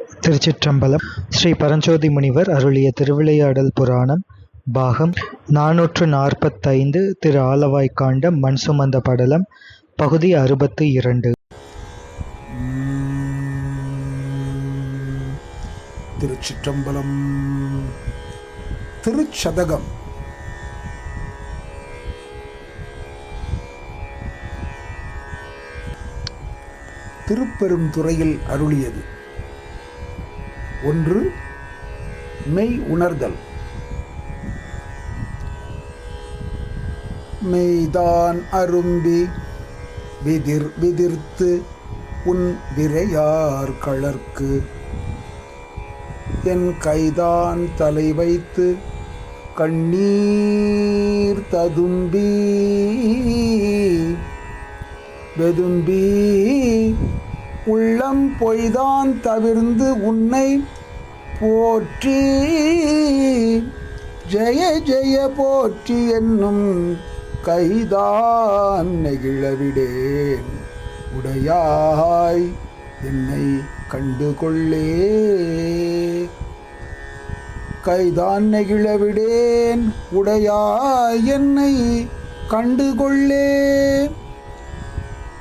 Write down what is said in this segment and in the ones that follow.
திருச்சிற்றம்பலம். ஸ்ரீ பரஞ்சோதி முனிவர் அருளிய திருவிளையாடல் புராணம் பாகம் 445 திரு ஆலவாய்க்காண்டம் மண் சுமந்த படலம் பகுதி 62. திருச்சிற்றம்பலம். திருச்சதகம். திருப்பெருந்துறையில் அருளியது. 1. மெய் உணர்தல். மெய்தான் அரும்பி விதிர்த்து உன் விரையார் களற்கு என் கைதான் தலை வைத்து கண்ணீர் ததும்பி வெதும்பி உள்ளம் பொய்தான் தவிர்ந்து உன்னை போற்றி ஜெய ஜெய போற்றி என்னும் கைதான் நெகிழவிடேன் உடையாய் என்னை கண்டுகொள்ளே. கைதான் நெகிழவிடேன் உடையாய் என்னை கண்டுகொள்ளே.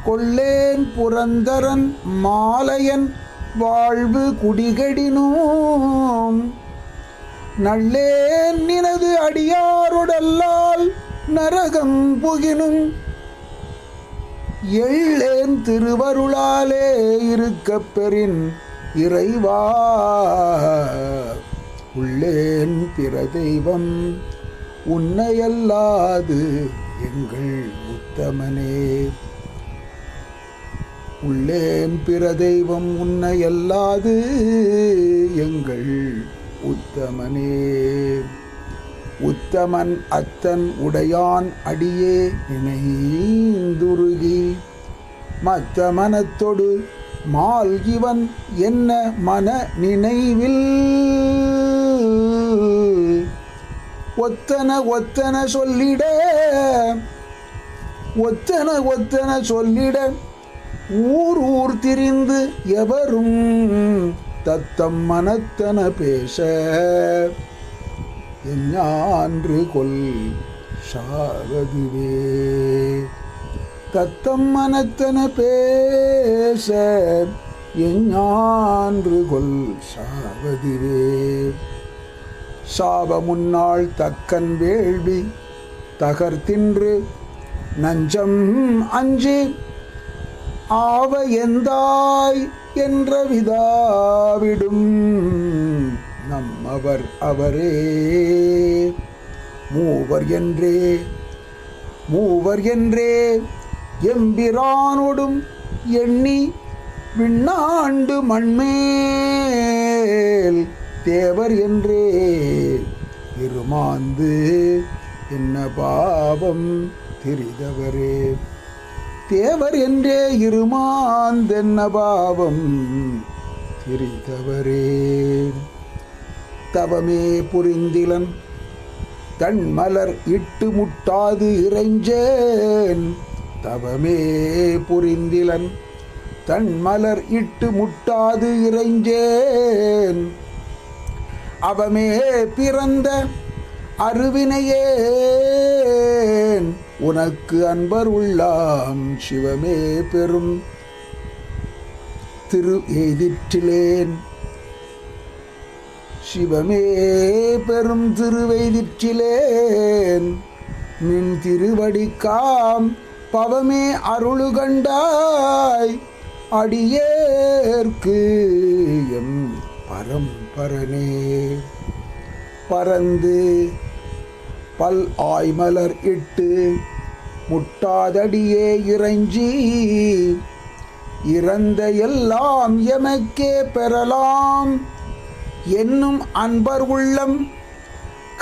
கொள்ளேன் புரந்தரன் மாலையன் வாழ்வு குடிகடினும் நல்லேன் நினது அடியாருடல்லால் நரகம் புகினும் எள்ளேன் திருவருளாலே இருக்கப் பெறின் இறைவா. உள்ளேன் பிற தெய்வம் உன்னையல்லாது எங்கள் உத்தமனே. உள்ளேன் பிற தெய்வம் உன்னையல்லாது எங்கள் உத்தமனே. உத்தமன் அத்தன் உடையான் அடியே நினைந்துருகி மத்த மனத்தொடு மால் இவன் என்ன மன நினைவில் ஒத்தன சொல்லிட ஊர் திரிந்து எவரும் தத்தம் மனத்தன பேச எஞ்ஞான்று கொல் சாவதுவே. தத்தம் மனத்தன பேச எஞ்ஞான்று கொல் சாவதுவே. சாவ முன்னாள் தக்கன் வேள்வி தகர்த்தின்று நஞ்சம் அஞ்சி ஆவ எந்தாய் என்ற விதாவிடும் நம்மவர் அவரே. மூவர் என்றே எம்பிரானோடும் எண்ணி விண்ணாண்டு மண்மேல் தேவர் என்றே இருமாந்து என்ன பாவம் திரிதவரே. தேவர் என்றே இருமாந்தென்ன பாவம் திரிதவரே. தவமே புரிந்திலன் தன்மலர் இட்டு முட்டாது இறைஞ்சேன். தவமே புரிந்திலன் தன்மலர் இட்டு முட்டாது இறைஞ்சேன். அவமே பிறந்த அருவினையேன் உனக்கு அன்பர் உள்ளாம் சிவமே பெரும் திரு எய்திற்றிலேன். சிவமே பெரும் திருவெய்திற்றிலேன் நின் திருவடிக்காம் பவமே அருளுகண்டாய் அடியேற்கு எம் பரம்பரனே. பறந்து பல் ஆய்மலர் இட்டு முட்டாதடியே இறைஞ்சி இறந்த எல்லாம் எமக்கே பெறலாம் என்னும் அன்பர் உள்ளம்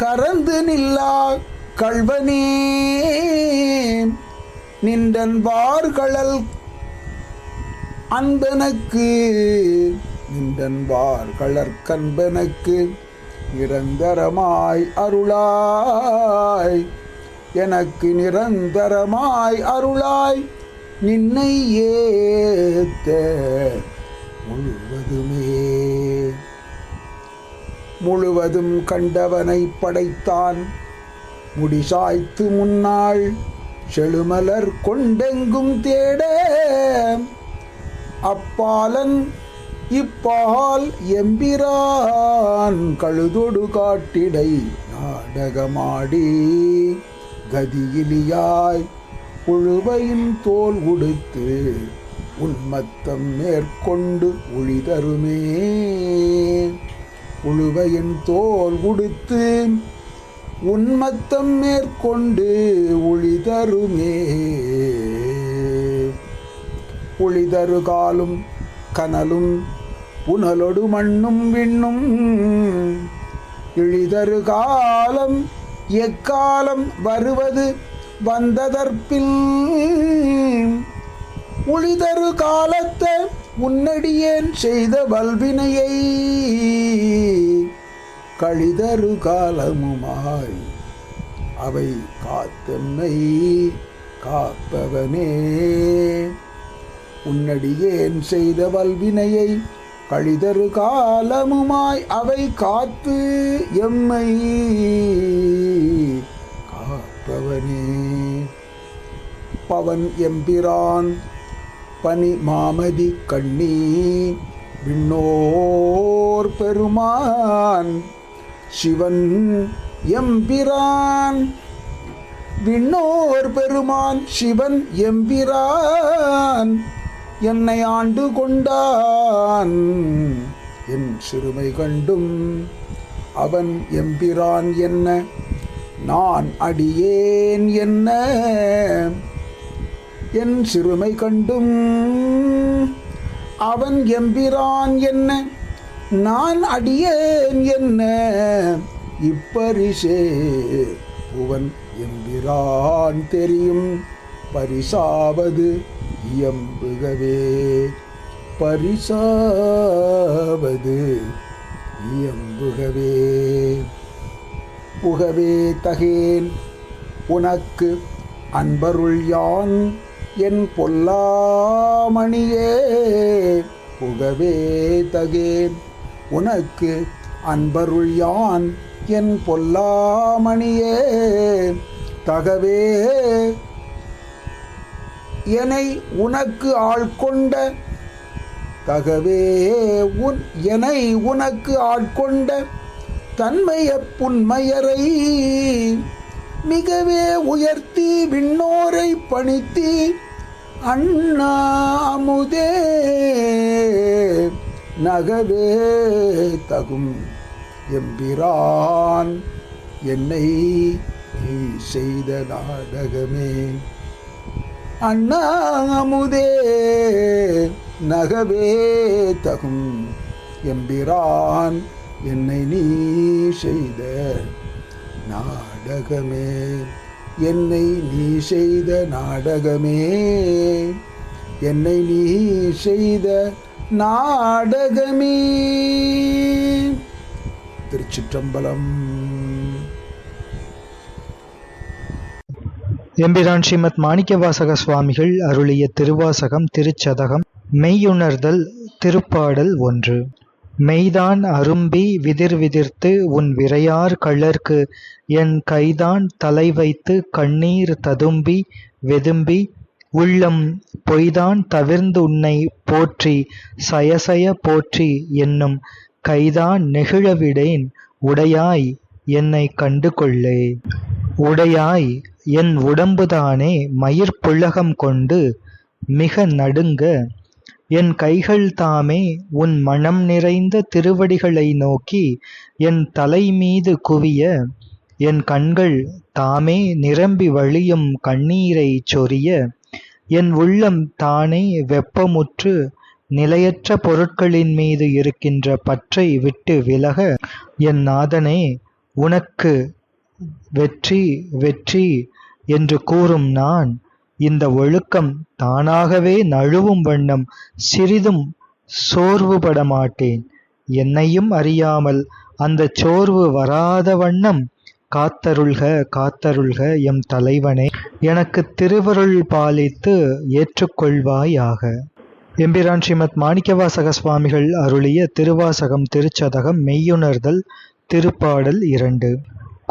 கரந்து நில்லா கள்வனே. நின்றன்பார்களல் அன்பனக்கு கண்பனக்கு நிரந்தரமாய் அருளாய் எனக்கு நிரந்தரமாய் அருளாய் நின்னை ஏத்த முழுவதுமே. முழுவதும் கண்டவனை படைத்தான். முடிசாய்த்து முன்னாள் செழுமலர் கொண்டெங்கும் தேட அப்பாலன் இப்பால் எம்பிரான் கழுதொடு காட்டிடை நாடகமாடி கதியிலியாய் புழுவையின் தோல் உடுத்து உன்மத்தம் மேற்கொண்டு ஒளிதருமே. புழுவையின் தோல் உடுத்து உன்மத்தம் மேற்கொண்டு ஒளிதருமே. ஒளிதரு காலும் கனலும் புனலொடு மண்ணும் விண்ணும் இழிதரு காலம் எக்காலம் வருவது வந்ததற்பில் ஒளிதரு காலத்தை உன்னடியேன் செய்த வல்வினையை கழிதரு காலமுமாய் அவை காத்தெம்மை காப்பவனே. உன்னடியேன் செய்த வல்வினையை கழிதரு காலமுமாய் அவை காத்து எம்மை காப்பவனே. பவன் எம்பிரான் பனி மாமதி கண்ணி விண்ணோர் பெருமான் சிவன் எம்பிரான் விண்ணோர் பெருமான் சிவன் எம்பிரான் என்னை ஆண்டு கொண்டான். என் சிறுமை கண்டும் அவன் எம்பிரான் என்ன நான் அடியேன் என்ன. என் சிறுமை கண்டும் அவன் எம்பிரான் என்ன நான் அடியேன் என்ன. இப்பரிசே புவன் எம்பிரான் தெரியும் பரிசாவது இயம்புகவே. பரிசாவது இயம்புகவே. புகவே தகேன் உனக்கு அன்பருள் யான் என் பொல்லாமணியே. புகவே தகேன் உனக்கு அன்பருள் யான் என் பொல்லாமணியே. தகவே என்னை உனக்கு ஆட்கொண்ட தகவே என்னை உனக்கு ஆட்கொண்ட தன்மைய புன்மையரை மிகவே உயர்த்தி விண்ணோரை பணித்தி அண்ணா அமுதே நகவே தகும் எம்பிரான் என்னை நீ செய்த நாடகமே. அண்ணா அமுதே நகவே தகும் எம்பிரான் என்னை நீ செய்த நாடகமே. என்னை நீ செய்த நாடகமே. என்னை நீ செய்த நாடகமே. திருச்சிற்றம்பலம். எம்பிரான் ஸ்ரீமத் மாணிக்கவாசக சுவாமிகள் அருளிய திருவாசகம் திருச்சதகம் மெய்யுணர்தல் திருப்பாடல் 1. மெய்தான் அரும்பி விதிர்விதிர்த்து உன் விரையார் கள்ளர்க்கு என் கைதான் தலை வைத்து கண்ணீர் ததும்பி வெதும்பி உள்ளம் பொய்தான் தவிர்ந்து உன்னை போற்றி சயசய போற்றி என்னும் கைதான் நெகிழவிடேன் உடையாய் என்னை கண்டு கொள்ளே. உடையாய் என் உடம்புதானே மயிர்ப்புலகம் கொண்டு மிக நடுங்க என் கைகள் தாமே உன் மனம் நிறைந்த திருவடிகளை நோக்கி என் தலை மீது குவிய என் கண்கள் தாமே நிரம்பி வழியும் கண்ணீரை சொரிய என் உள்ளம் தானே வெப்பமுற்று நிலையற்ற பொருட்களின் மீது இருக்கின்ற பற்றை விட்டு விலக என் நாதனே உனக்கு வெற்றி வெற்றி என்று கூறும் நான் இந்த ஒழுக்கம் தானாகவே நழுவும் வண்ணம் சிறிதும் சோர்வுபட மாட்டேன். என்னையும் அறியாமல் அந்த சோர்வு வராத வண்ணம் காத்தருள்க காத்தருள்க எம் தலைவனே, எனக்கு திருவருள் பாலித்து ஏற்றுக்கொள்வாயாக. எம்பிரான் ஸ்ரீமத் மாணிக்கவாசக சுவாமிகள் அருளிய திருவாசகம் திருச்சதகம் மெய்யுணர்தல் திருப்பாடல் 2.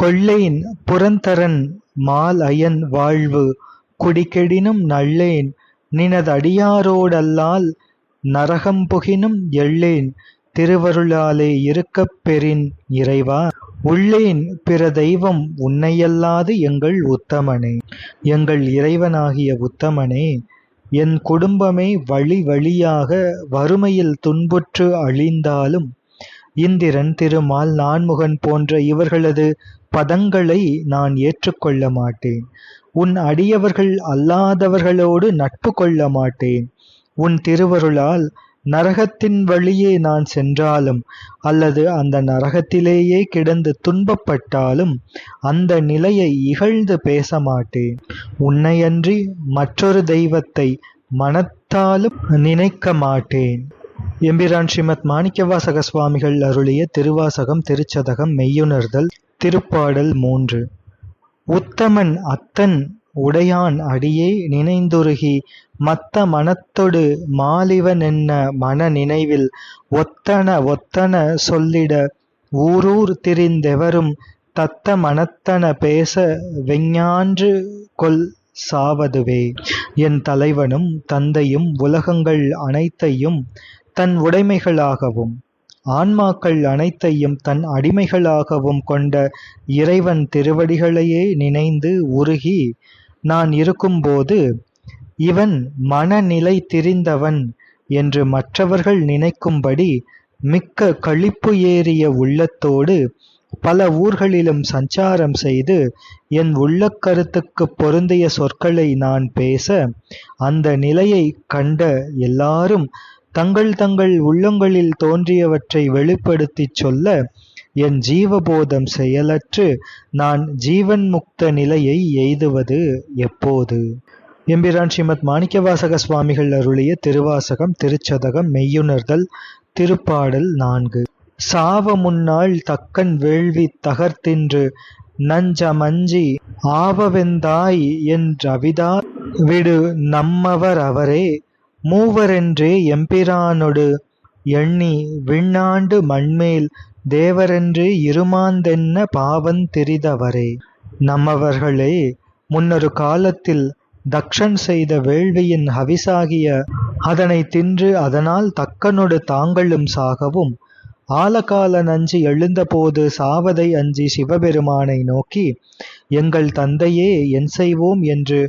கொள்ளேன் புறந்தரன் மால் அயன் வாழ்வு குடிகெடினும் நல்லேன் நினதடியாரோடல்லால் நரகம்புகினும் எள்ளேன் திருவருளாலே இருக்கப் பெறின் இறைவா. உள்ளேன் பிற தெய்வம் உன்னையல்லாது எங்கள் உத்தமனே. எங்கள் இறைவனாகிய உத்தமனே, என் குடும்பமே வழி வழியாக வறுமையில் துன்புற்று அழிந்தாலும் இந்திரன், திருமால், நான்முகன் போன்ற இவர்களது பதங்களை நான் ஏற்றுக்கொள்ள மாட்டேன். உன் அடியவர்கள் அல்லாதவர்களோடு நட்பு கொள்ள மாட்டேன். உன் திருவருளால் நரகத்தின் வழியே நான் சென்றாலும் அல்லது அந்த நரகத்திலேயே கிடந்து துன்பப்பட்டாலும் அந்த நிலையை இகழ்ந்து பேச மாட்டேன். உன்னையன்றி மற்றொரு தெய்வத்தை மனத்தாலும் நினைக்க மாட்டேன். எம்பிரான் ஸ்ரீமத் மாணிக்கவாசக சுவாமிகள் அருளிய திருவாசகம் திருச்சதகம் மெய்யுணர்தல் திருப்பாடல் 3. உத்தமன் அத்தன் உடையான் அடியே நினைந்துருகி மத்த மனத்தொடு மாலிவனென்ன மன நினைவில் ஒத்தன சொல்லிட ஊரூர் திரிந்தெவரும் தத்த மனத்தன பேச வெஞ்ஞான்று கொல் சாவதுவே. என் தலைவனும் தந்தையும் உலகங்கள் அனைத்தையும் தன் உடைமைகளாகவும் ஆன்மாக்கள் அனைத்தையும் தன் அடிமைகளாகவும் கொண்ட இறைவன் திருவடிகளையே நினைந்து உருகி நான் இருக்கும்போது இவன் மனநிலை திரிந்தவன் என்று மற்றவர்கள் நினைக்கும்படி மிக்க களிப்பு ஏறிய உள்ளத்தோடு பல ஊர்களிலும் சஞ்சாரம் செய்து என் உள்ளக்கருத்துக்கு பொருந்திய சொற்களை நான் பேச அந்த நிலையை கண்ட எல்லாரும் தங்கள் உள்ளங்களில் தோன்றியவற்றை வெளிப்படுத்திச் சொல்ல என் ஜீவபோதம் செயலற்று நான் ஜீவன் முக்த நிலையை எய்துவது எப்போது? எம்பிரான் ஸ்ரீமத் மாணிக்கவாசக சுவாமிகள் அருளிய திருவாசகம் திருச்சதகம் மெய்யுணர்தல் திருப்பாடல் 4. சாவ முன்னாள் தக்கன் வேள்வி தகர்த்தின்று நஞ்சமஞ்சி ஆவவெந்தாய் என்றவிதா விடு நம்மவர் அவரே மூவரென்றே எம்பிரானொடு எண்ணி விண்ணாண்டு மண்மேல் தேவரென்று இருமாந்தென்ன பாவன் திரிதவரே. நம்மவர்களே, முன்னொரு காலத்தில் தக்ஷன் செய்த வேள்வியின் ஹவிசாகிய அதனை தின்று அதனால் தக்கனொடு தாங்களும் சாகவும் ஆலகால நஞ்சு எழுந்தபோது சாவதை அஞ்சி சிவபெருமானை நோக்கி எங்கள் தந்தையே என் செய்வோம் என்று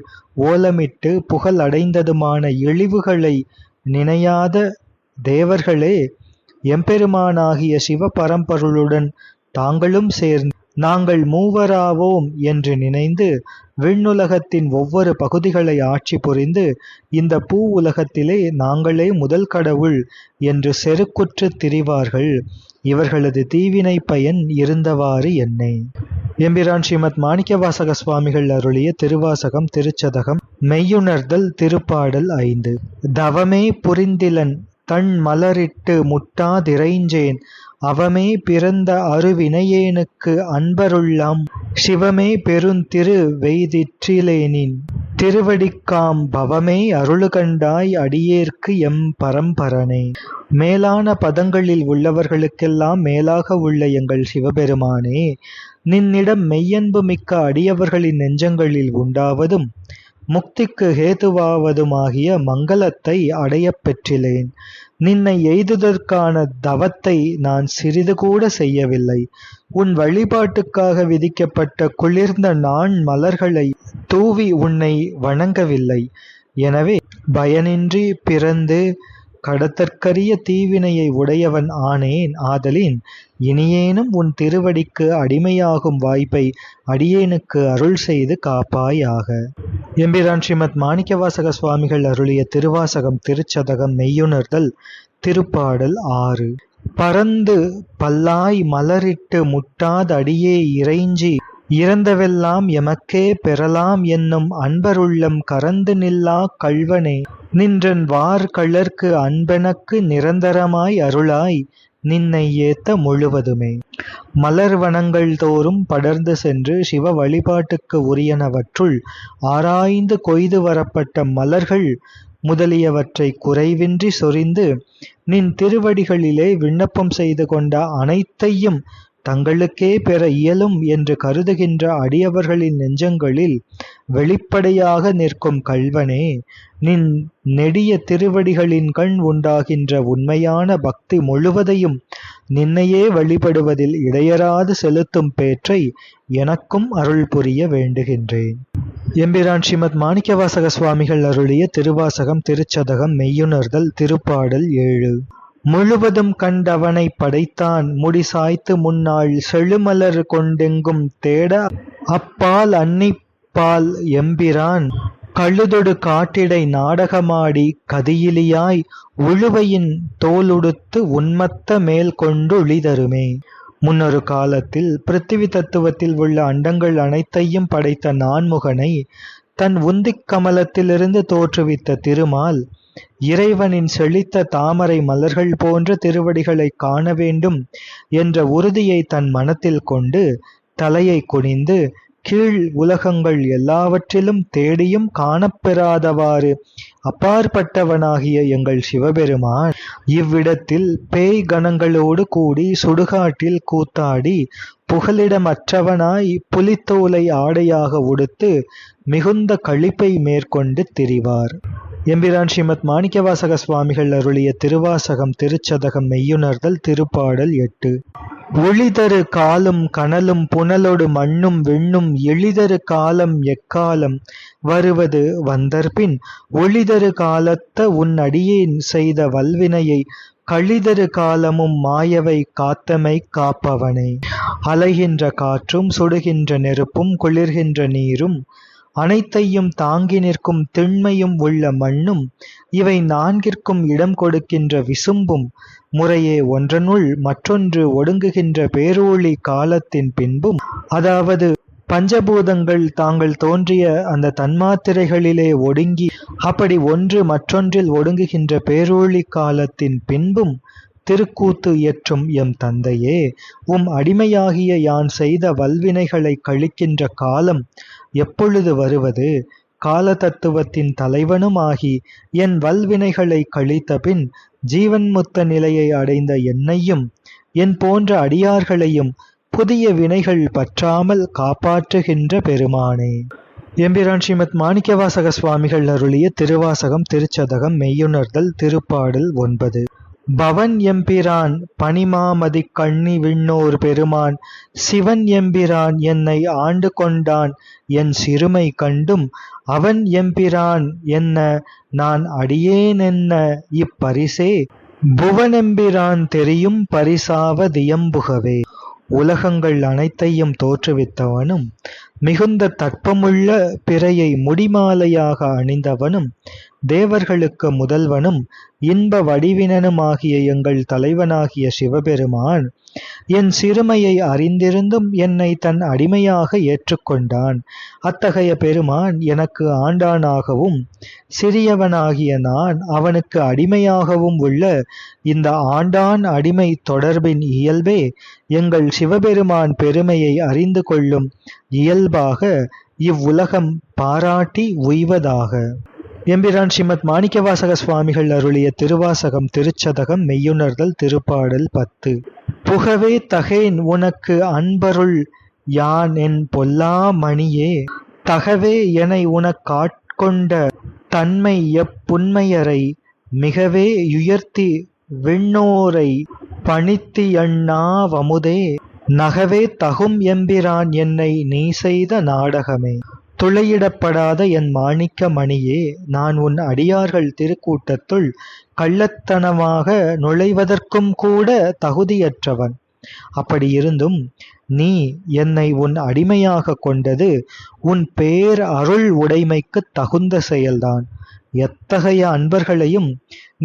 ஓலமிட்டு புகழ் அடைந்ததுமான இழிவுகளை நினையாத தேவர்களே, எம்பெருமானாகிய சிவ பரம்பொருளுடன் தாங்களும் சேர்ந்து நாங்கள் மூவராவோம் என்று நினைந்து விண்ணுலகத்தின் ஒவ்வொரு பகுதிகளை ஆட்சி புரிந்து இந்த பூ உலகத்திலே நாங்களே முதல் கடவுள் என்று செருக்குற்று திரிவார்கள். இவர்களது தீவினை பயன் இருந்தவாறு என்னை. எம்பிரான் ஸ்ரீமத் மாணிக்கவாசக சுவாமிகள் அருளிய திருவாசகம் திருச்சதகம் மெய்யுணர்தல் திருப்பாடல் 5. தவமே புரிந்திலன் தன் மலரிட்டு முட்டாதிரைஞ்சேன் அவமே பிறந்த அருவினையேனுக்கு அன்பருள்ளாம் சிவமே பெருந்திரு வெய்திற்றிலேனின் திருவடிக்காம் பவமே அருளுகண்டாய் அடியேற்கு எம் பரம்பரனே. மேலான பதங்களில் உள்ளவர்களுக்கெல்லாம் மேலாக உள்ள எங்கள் சிவபெருமானே, நின்னிடம் மெய்யன்பு மிக்க அடியவர்களின் நெஞ்சங்களில் உண்டாவதும் முக்திக்கு ஹேதுவாவதுமாகிய மங்களத்தை அடையப் பெற்றிலேன். நின்னை எய்துதற்கான தவத்தை நான் சிறிது கூட செய்யவில்லை. உன் வழிபாட்டுக்காக விதிக்கப்பட்ட குளிர்ந்த நான் மலர்களை தூவி உன்னை வணங்கவில்லை. எனவே பயனின்றி பிறந்து கடத்தற்கரிய தீவினையை உடையவன் ஆனேன். ஆதலின் இனியேனும் உன் திருவடிக்கு அடிமையாகும் வாய்ப்பை அடியேனுக்கு அருள் செய்து காப்பாயாக. எம்பிரான் ஸ்ரீமத் மாணிக்கவாசக சுவாமிகள் அருளிய திருவாசகம் திருச்சதகம் மெய்யுணர்தல் திருப்பாடல் 6. பறந்து பல்லாய் மலரிட்டு முட்டாதடியே இறைஞ்சி இறந்தவெல்லாம் எமக்கே பெறலாம் என்னும் அன்பருள்ளம் கரந்து நில்லா கள்வனே, நின்றன் வார் கழற்கு அன்பெனக்கு நிரந்தரமாய் அருளாய் நின்னை ஏத்த முழுவதுமே. மலர் வனங்கள் தோறும் படர்ந்து சென்று சிவ வழிபாட்டுக்கு உரியனவற்றுள் ஆராய்ந்து கொய்து வரப்பட்ட மலர்கள் முதலியவற்றை குறைவின்றி சொரிந்து நின் திருவடிகளிலே விண்ணப்பம் செய்து கொண்ட அனைத்தையும் தங்களுக்கே பெற இயலும் என்று கருதுகின்ற அடியவர்களின் நெஞ்சங்களில் வெளிப்படையாக நிற்கும் கள்வனே, நின் நெடிய திருவடிகளின் கண் உண்டாகின்ற உண்மையான பக்தி முழுவதையும் நின்னையே வழிபடுவதில் இடையராது செலுத்தும் பேற்றை எனக்கும் அருள் புரிய வேண்டுகின்றேன். எம்பிரான் ஸ்ரீமத் மாணிக்கவாசக சுவாமிகள் அருளிய திருவாசகம் திருச்சதகம் மெய்யுணர்தல் திருப்பாடல் 7. முழுவதும் கண்டவனை படைத்தான் முடிசாய்த்து முன்னாள் செழுமலர் கொண்டெங்கும் தேட அப்பால் அன்னிப்பால் எம்பிரான் கழுதொடு காட்டிடை நாடகமாடி கதியிலியாய் உழுவையின் தோலுடுத்து உன்மத்த மேல் கொண்டு ஒளிதருமே. முன்னொரு காலத்தில் பிருத்திவி தத்துவத்தில் உள்ள அண்டங்கள் அனைத்தையும் படைத்த நான்முகனை தன் உந்திக் கமலத்திலிருந்து தோற்றுவித்த திருமால் இறைவனின் செழித்த தாமரை மலர்கள் போன்ற திருவடிகளை காண வேண்டும் என்ற உறுதியை தன் மனத்தில் கொண்டு தலையை குனிந்து கீழ் உலகங்கள் எல்லாவற்றிலும் தேடியும் காணப்பெறாதவாறு அப்பாற்பட்டவனாகிய எங்கள் சிவபெருமான் இவ்விடத்தில் பேய் கணங்களோடு கூடி சுடுகாட்டில் கூத்தாடி புகலிடமற்றவனாய் புலித்தோலை ஆடையாக உடுத்து மிகுந்த களிப்பை மேற்கொண்டு திரிவார். எம்பிரான் ஸ்ரீமத் மாணிக்கவாசக சுவாமிகள் அருளிய திருவாசகம் திருச்சதகம் மெய்யுணர்தல் திருப்பாடல் 8. ஒளிதரு காலும் கனலும் புனலொடு மண்ணும் விண்ணும் எளிதரு காலம் எக்காலம் வருவது வந்தற்பின் ஒளிதரு காலத்த உன் அடியேன் செய்த வல்வினையை கழிதரு காலமும் மாயவை காத்தமை காப்பவனே. அலைகின்ற காற்றும் சுடுகின்ற நெருப்பும் குளிர்கின்ற நீரும் அனைத்தையும் தாங்கி நிற்கும் திண்மையும் உள்ள மண்ணும் இவை நான்கிற்கும் இடம் கொடுக்கின்ற விசும்பும் முறையே ஒன்றனுள் மற்றொன்று ஒடுங்குகின்ற பேரொளி காலத்தின் பின்பும், அதாவது பஞ்சபூதங்கள் தாங்கள் தோன்றிய அந்த தன்மாத்திரைகளிலே ஒடுங்கி அப்படி ஒன்று மற்றொன்றில் ஒடுங்குகின்ற பேரொளி காலத்தின் பின்பும் திருக்கூத்து இயற்றும் எம் தந்தையே, உம் அடிமையாகிய யான் செய்த வல்வினைகளை கழிக்கின்ற காலம் எப்பொழுது வருவது? கால தத்துவத்தின் தலைவனும் ஆகி என் வல்வினைகளை கழித்த பின் ஜீவன்முத்த நிலையை அடைந்த என்னையும் என் போன்ற அடியார்களையும் புதிய வினைகள் பற்றாமல் காப்பாற்றுகின்ற பெருமானே. எம்பிரான் ஸ்ரீமத் மாணிக்கவாசக சுவாமிகள் அருளிய திருவாசகம் திருச்சதகம் மெய்யுணர்தல் திருப்பாடல் 9. பவன் எம்பிரான் பனிமாமதி கண்ணி விண்ணோர் பெருமான் சிவன் எம்பிரான் என்னை ஆண்டு கொண்டான் என் சிறுமை கண்டும் அவன் எம்பிரான் என்ன நான் அடியேனென்ன இப்பரிசே புவனெம்பிரான் தெரியும் பரிசாவ தியம்புகவே. உலகங்கள் அனைத்தையும் தோற்றுவித்தவனும் மிகுந்த தட்பமுள்ள பிறையை முடிமாலையாக அணிந்தவனும் தேவர்களுக்கு முதல்வனும் இன்ப வடிவினனுமாகிய எங்கள் தலைவனாகிய சிவபெருமான் என் சிறுமையை அறிந்திருந்தும் என்னை தன் அடிமையாக ஏற்றுக்கொண்டான். அத்தகைய பெருமான் எனக்கு ஆண்டானாகவும் சிறியவனாகிய நான் அவனுக்கு அடிமையாகவும் உள்ள இந்த ஆண்டான் அடிமை தொடர்பின் இயல்பே எங்கள் சிவபெருமான் பெருமையை அறிந்து கொள்ளும் இயல்பாக இவ்வுலகம் பாராட்டி உய்வதாக. எம்பிரான் ஸ்ரீமத் மாணிக்கவாசக சுவாமிகள் அருளிய திருவாசகம் திருச்சதகம் மெய்யுணர்தல் திருப்பாடல் 10. புகவே தகேன் உனக்கு அன்பருள் யான் என் பொல்லா மணியே தகவே எனை உனக்காட்கொண்ட தன்மை எப்புண்மையரை மிகவே யுயர்த்தி விண்ணோரை பணித்தியண்ணா வமுதே நகவே தகும் எம்பிரான் என்னை நீ செய்த நாடகமே. துளையிடப்படாத என் மாணிக்க மணியே, நான் உன் அடியார்கள் திருக்கூட்டத்துள் கள்ளத்தனமாக நுழைவதற்கும் கூட தகுதியற்றவன். அப்படியிருந்தும் நீ என்னை உன் அடிமையாக கொண்டது உன் பேர் அருள் உடைமைக்கு தகுந்த செயல்தான். எத்தகைய அன்பர்களையும்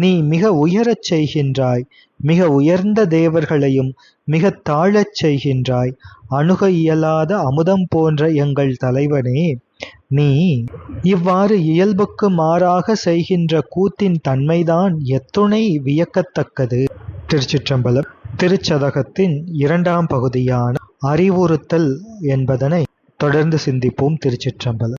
நீ மிக உயரச் செய்கின்றாய், மிக உயர்ந்த தேவர்களையும் மிக தாழச் செய்கின்றாய். அணுக இயலாத அமுதம் போன்ற எங்கள் தலைவனே, நீ இவ்வாறு இயல்புக்கு மாறாக செய்கின்ற கூத்தின் தன்மைதான் எத்துணை வியக்கத்தக்கது. திருச்சிற்றம்பலம். திருச்சதகத்தின் 2ஆம் பகுதியான அறிவுறுத்தல் என்பதனை தொடர்ந்து சிந்திப்போம். திருச்சிற்றம்பலம்.